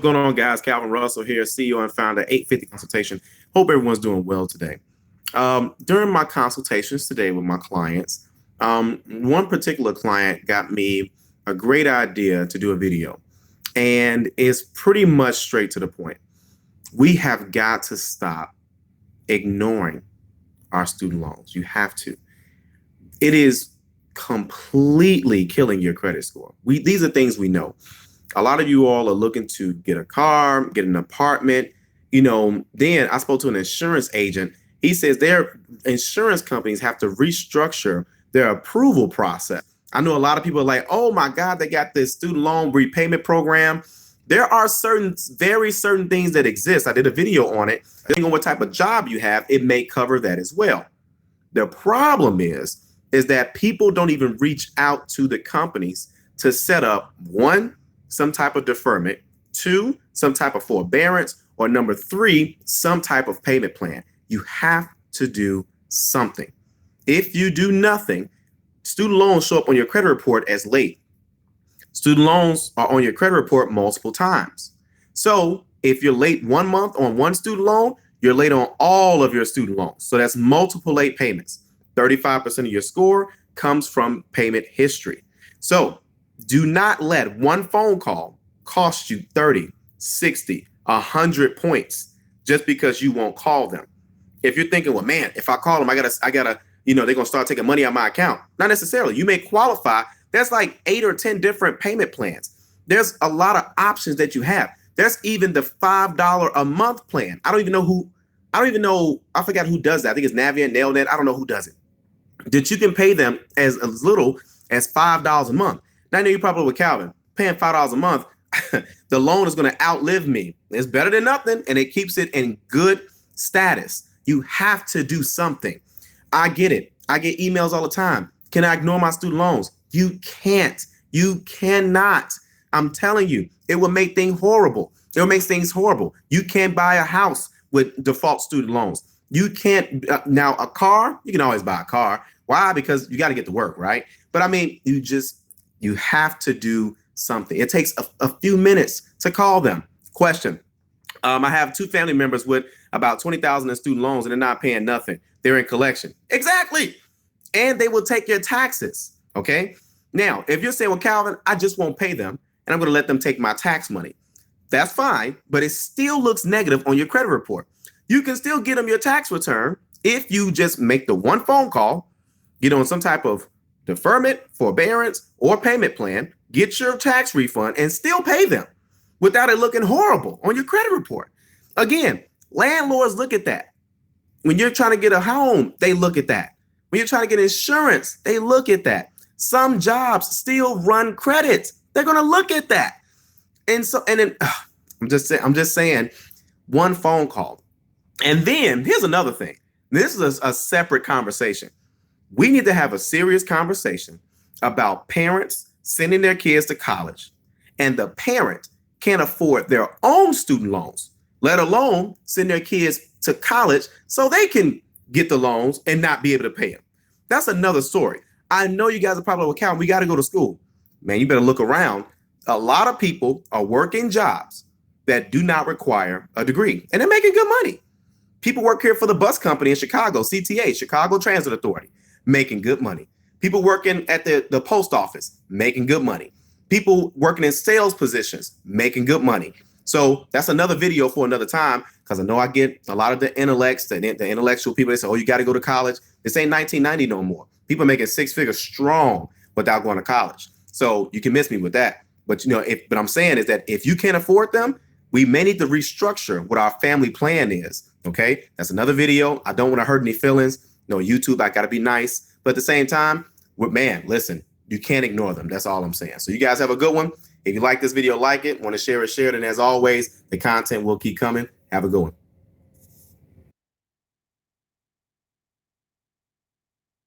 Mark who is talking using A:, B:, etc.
A: What's going on, guys? Calvin Russell here, CEO and founder, 850 Consultation. Hope everyone's doing well today. During my consultations today with my clients, one particular client got me a great idea to do a video, and it's pretty much straight to the point. We have got to stop ignoring our student loans. You have to. It is completely killing your credit score. These are things we know. A lot of you all are looking to get a car, get an apartment. Then I spoke to an insurance agent. He says their insurance companies have to restructure their approval process. I know a lot of people are like, oh my God, they got this student loan repayment program. There are very certain things that exist. I did a video on it. Depending on what type of job you have, it may cover that as well. The problem is that people don't even reach out to the companies to set up, one, some type of deferment, two, some type of forbearance, or number three, some type of payment plan. You have to do something. If you do nothing, student loans show up on your credit report as late. Student loans are on your credit report multiple times. So if you're late 1 month on one student loan, you're late on all of your student loans. So that's multiple late payments. 35% of your score comes from payment history. So do not let one phone call cost you 30, 60, 100 points just because you won't call them. If you're thinking, well, man, if I call them, I gotta, they're gonna start taking money out of my account. Not necessarily. You may qualify. There's like 8 or 10 different payment plans. There's a lot of options that you have. There's even the $5 a month plan. I forgot who does that. I think it's Navient, Nelnet. I don't know who does it. That you can pay them as little as $5 a month. Now, I know you're probably with Calvin, paying $5 a month. The loan is going to outlive me. It's better than nothing, and it keeps it in good status. You have to do something. I get it. I get emails all the time. Can I ignore my student loans? You can't. You cannot. I'm telling you, it will make things horrible. It will make things horrible. You can't buy a house with default student loans. You can't. Now, a car, you can always buy a car. Why? Because you got to get to work, right? But I mean, you have to do something. It takes a few minutes to call them. Question. I have 2 family members with about $20,000 in student loans, and they're not paying nothing. They're in collection. Exactly. And they will take your taxes. Okay. Now, if you're saying, well, Calvin, I just won't pay them, and I'm going to let them take my tax money. That's fine, but it still looks negative on your credit report. You can still get them your tax return if you just make the one phone call, get on some type of deferment, forbearance, or payment plan, get your tax refund, and still pay them without it looking horrible on your credit report. Again, landlords look at that. When you're trying to get a home, they look at that. When you're trying to get insurance, they look at that. Some jobs still run credits. They're going to look at that. And then I'm just saying one phone call. And then here's another thing. This is a separate conversation. We need to have a serious conversation about parents sending their kids to college, and the parent can't afford their own student loans, let alone send their kids to college so they can get the loans and not be able to pay them. That's another story. I know you guys are probably with Calvin. We got to go to school. Man, you better look around. A lot of people are working jobs that do not require a degree, and they're making good money. People work here for the bus company in Chicago, CTA, Chicago Transit Authority, making good money. People working at the post office, making good money. People working in sales positions, making good money. So that's another video for another time, because I know I get a lot of the intellects, the intellectual people. They say, oh, you got to go to college. This ain't 1990 no more. People are making 6 figures strong without going to college. So you can miss me with that. But but I'm saying is that if you can't afford them, we may need to restructure what our family plan is. Okay, that's another video. I don't want to hurt any feelings. No, YouTube, I got to be nice. But at the same time, listen, you can't ignore them. That's all I'm saying. So you guys have a good one. If you like this video, like it. Want to share it, share it. And as always, the content will keep coming. Have a good one.